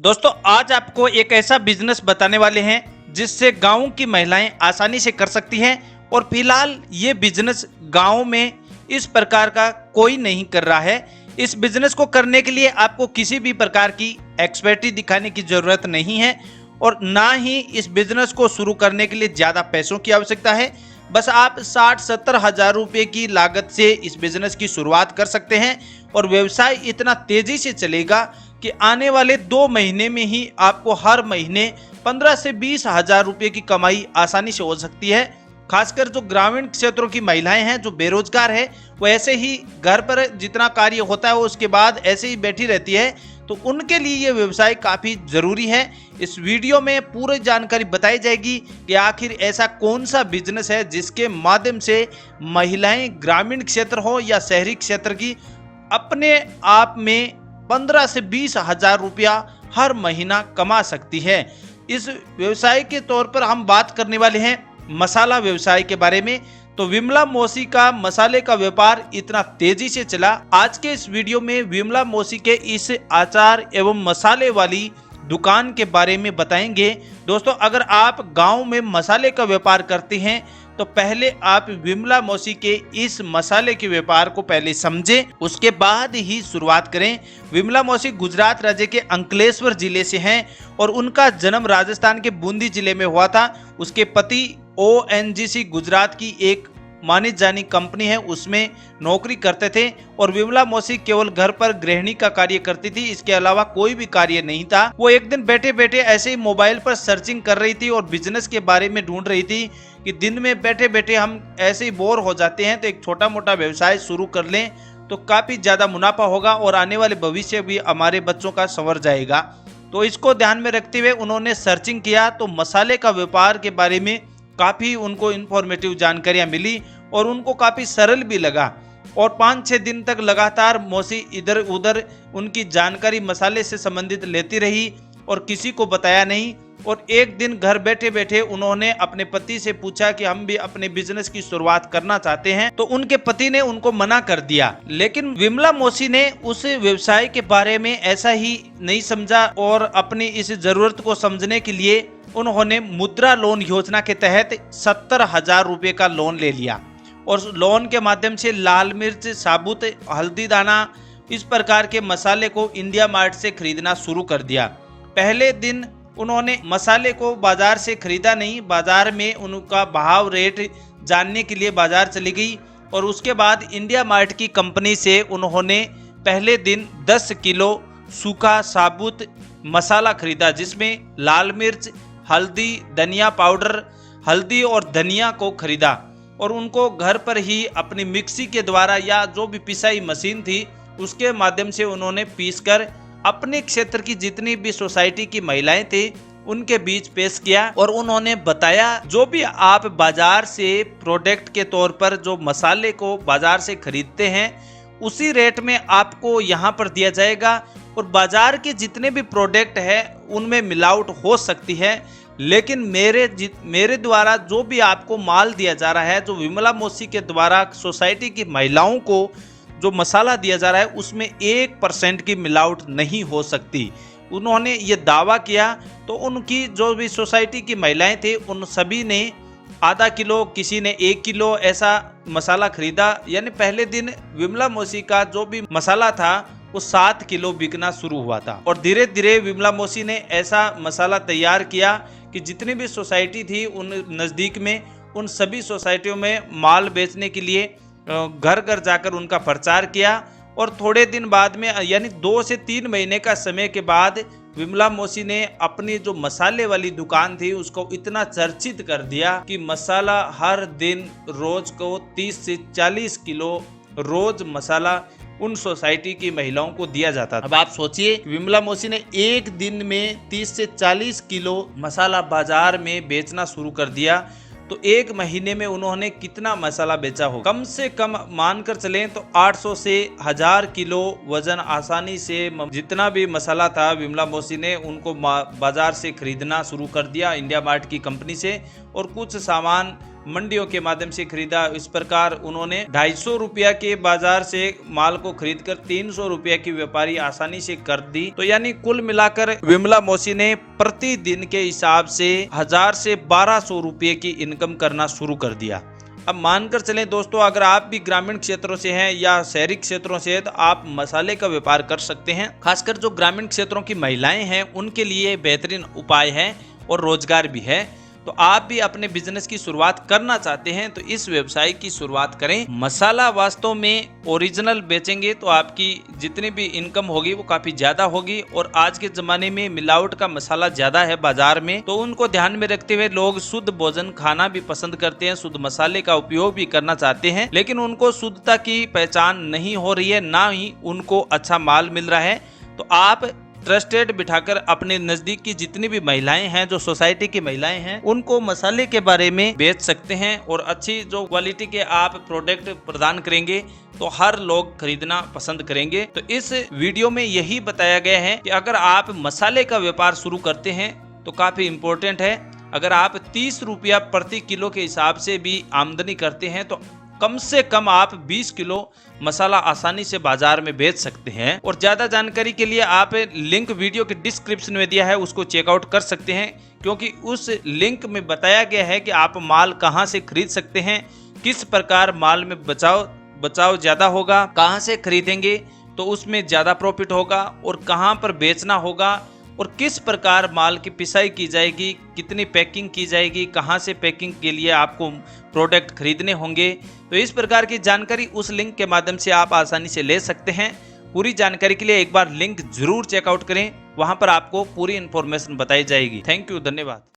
दोस्तों आज आपको एक ऐसा बिजनेस बताने वाले हैं जिससे गांव की महिलाएं आसानी से कर सकती हैं। और फिलहाल ये बिजनेस गांव में इस प्रकार का कोई नहीं कर रहा है। इस बिजनेस को करने के लिए आपको किसी भी प्रकार की एक्सपर्टीज दिखाने की जरूरत नहीं है और ना ही इस बिजनेस को शुरू करने के लिए ज़्यादा पैसों की आवश्यकता है। बस आप 60-70 हज़ार रुपये की लागत से इस बिजनेस की शुरुआत कर सकते हैं और व्यवसाय इतना तेजी से चलेगा कि आने वाले 2 महीने में ही आपको हर महीने 15 से 20 हज़ार रुपये की कमाई आसानी से हो सकती है। खासकर जो ग्रामीण क्षेत्रों की महिलाएं हैं जो बेरोजगार है वो ऐसे ही घर पर जितना कार्य होता है उसके बाद ऐसे ही बैठी रहती है, तो उनके लिए ये व्यवसाय काफ़ी ज़रूरी है। इस वीडियो में पूरी जानकारी बताई जाएगी कि आखिर ऐसा कौन सा बिजनेस है जिसके माध्यम से महिलाएं ग्रामीण क्षेत्र हो या शहरी क्षेत्र की अपने आप में 15 से 20 हज़ार रुपया हर महीना कमा सकती है। इस व्यवसाय के तौर पर हम बात करने वाले हैं मसाला व्यवसाय के बारे में। तो विमला मौसी का मसाले का व्यापार इतना तेजी से चला। आज के इस वीडियो में विमला मौसी के इस अचार एवं मसाले वाली दुकान के बारे में बताएंगे। दोस्तों अगर आप गांव में मसाले का व्यापार करते हैं तो पहले आप विमला मौसी के इस मसाले के व्यापार को पहले समझें, उसके बाद ही शुरुआत करें। विमला मौसी गुजरात राज्य के अंकलेश्वर जिले से हैं और उनका जन्म राजस्थान के बूंदी जिले में हुआ था। उसके पति ONGC गुजरात की एक मानी जानी कंपनी है उसमें नौकरी करते थे और विमला मौसी केवल घर पर गृहिणी का कार्य करती थी, इसके अलावा कोई भी कार्य नहीं था। वो एक दिन बैठे बैठे ऐसे ही मोबाइल पर सर्चिंग कर रही थी और बिजनेस के बारे में ढूंढ रही थी कि दिन में बैठे बैठे हम ऐसे ही बोर हो जाते हैं तो एक छोटा मोटा व्यवसाय शुरू कर लें तो काफ़ी ज़्यादा मुनाफा होगा और आने वाले भविष्य भी हमारे बच्चों का संवर जाएगा। तो इसको ध्यान में रखते हुए उन्होंने सर्चिंग किया तो मसाले का व्यापार के बारे में काफ़ी उनको इन्फॉर्मेटिव जानकारियाँ मिली और उनको काफ़ी सरल भी लगा। और 5-6 दिन तक लगातार मौसी इधर उधर उनकी जानकारी मसाले से संबंधित लेती रही और किसी को बताया नहीं। और एक दिन घर बैठे बैठे उन्होंने अपने पति से पूछा कि हम भी अपने बिजनेस की शुरुआत करना चाहते हैं, तो उनके पति ने उनको मना कर दिया। लेकिन विमला मौसी ने उस व्यवसाय के बारे में ऐसा ही नहीं समझा और अपनी इस जरूरत को समझने के लिए उन्होंने मुद्रा लोन योजना के तहत 70 हज़ार रुपये का लोन ले लिया और लोन के माध्यम से लाल मिर्च, साबुत हल्दी दाना, इस प्रकार के मसाले को इंडिया मार्ट से खरीदना शुरू कर दिया। पहले दिन उन्होंने मसाले को बाजार से खरीदा नहीं, बाजार में उनका भाव रेट जानने के लिए बाजार चली गई और उसके बाद इंडिया मार्ट की कंपनी से उन्होंने पहले दिन 10 किलो सूखा साबुत मसाला खरीदा जिसमें लाल मिर्च, हल्दी, धनिया पाउडर, हल्दी और धनिया को खरीदा और उनको घर पर ही अपनी मिक्सी के द्वारा या जो भी पिसाई मशीन थी उसके माध्यम से उन्होंने पीसकर अपने क्षेत्र की जितनी भी सोसाइटी की महिलाएं थी उनके बीच पेश किया और उन्होंने बताया जो भी आप बाजार से प्रोडक्ट के तौर पर जो मसाले को बाजार से खरीदते हैं उसी रेट में आपको यहाँ पर दिया जाएगा और बाजार के जितने भी प्रोडक्ट है उनमें मिलावट हो सकती है, लेकिन मेरे द्वारा जो भी आपको माल दिया जा रहा है, जो विमला मौसी के द्वारा सोसाइटी की महिलाओं को जो मसाला दिया जा रहा है उसमें 1% की मिलावट नहीं हो सकती। उन्होंने ये दावा किया तो उनकी जो भी सोसाइटी की महिलाएं थे उन सभी ने आधा किलो, किसी ने 1 किलो ऐसा मसाला खरीदा। यानी पहले दिन विमला मौसी का जो भी मसाला था वो 7 किलो बिकना शुरू हुआ था और धीरे धीरे विमला मौसी ने ऐसा मसाला तैयार किया कि जितनी भी सोसाइटी थी उन नज़दीक में उन सभी सोसाइटियों में माल बेचने के लिए घर घर जाकर उनका प्रचार किया। और थोड़े दिन बाद में यानी 2 से 3 महीने का समय के बाद विमला मौसी ने अपनी जो मसाले वाली दुकान थी उसको इतना चर्चित कर दिया कि मसाला हर दिन रोज को 30 से 40 किलो रोज मसाला उन सोसाइटी की महिलाओं को दिया जाता था। अब आप सोचिए विमला मौसी ने एक दिन में 30 से 40 किलो मसाला बाजार में बेचना शुरू कर दिया, तो 1 महीने में उन्होंने कितना मसाला बेचा हो, कम से कम मानकर चलें तो 800 से 1000 किलो वजन आसानी से जितना भी मसाला था विमला मौसी ने उनको बाजार से खरीदना शुरू कर दिया इंडिया मार्ट की कंपनी से और कुछ सामान मंडियों के माध्यम से खरीदा। इस प्रकार उन्होंने 250 रुपया के बाजार से माल को खरीदकर 300 रुपया की व्यापारी आसानी से कर दी। तो यानी कुल मिलाकर विमला मौसी ने प्रतिदिन के हिसाब से 1000 से 1200 रुपये की इनकम करना शुरू कर दिया। अब मानकर चलें दोस्तों, अगर आप भी ग्रामीण क्षेत्रों से हैं या शहरी क्षेत्रों से हैं तो आप मसाले का व्यापार कर सकते हैं। खासकर जो ग्रामीण क्षेत्रों की महिलाएं हैं उनके लिए बेहतरीन उपाय है और रोजगार भी है। तो आप भी अपने बिजनेस की शुरुआत करना चाहते हैं तो इस व्यवसाय की शुरुआत करें। मसाला वास्तव में ओरिजिनल बेचेंगे तो आपकी जितनी भी इनकम होगी वो काफी ज्यादा होगी। और आज के जमाने में मिलावट का मसाला ज्यादा है बाजार में, तो उनको ध्यान में रखते हुए लोग शुद्ध भोजन खाना भी पसंद करते हैं, शुद्ध मसाले का उपयोग भी करना चाहते हैं, लेकिन उनको शुद्धता की पहचान नहीं हो रही है, ना ही उनको अच्छा माल मिल रहा है। तो आप ट्रस्टेड बिठाकर अपने नजदीक की जितनी भी महिलाएं हैं, जो सोसाइटी की महिलाएं हैं, उनको मसाले के बारे में बेच सकते हैं और अच्छी जो क्वालिटी के आप प्रोडक्ट प्रदान करेंगे तो हर लोग खरीदना पसंद करेंगे। तो इस वीडियो में यही बताया गया है कि अगर आप मसाले का व्यापार शुरू करते हैं तो काफी इम्पोर्टेंट है। अगर आप 30 रुपया प्रति किलो के हिसाब से भी आमदनी करते हैं तो कम से कम आप 20 किलो मसाला आसानी से बाजार में बेच सकते हैं। और ज्यादा जानकारी के लिए आप लिंक वीडियो के डिस्क्रिप्शन में दिया है, उसको चेकआउट कर सकते हैं, क्योंकि उस लिंक में बताया गया है कि आप माल कहां से खरीद सकते हैं, किस प्रकार माल में बचाव ज्यादा होगा, कहां से खरीदेंगे तो उसमें ज्यादा प्रॉफिट होगा, और कहां पर बेचना होगा, और किस प्रकार माल की पिसाई की जाएगी, कितनी पैकिंग की जाएगी, कहां से पैकिंग के लिए आपको प्रोडक्ट खरीदने होंगे। तो इस प्रकार की जानकारी उस लिंक के माध्यम से आप आसानी से ले सकते हैं। पूरी जानकारी के लिए एक बार लिंक जरूर चेकआउट करें, वहां पर आपको पूरी इन्फॉर्मेशन बताई जाएगी। थैंक यू, धन्यवाद।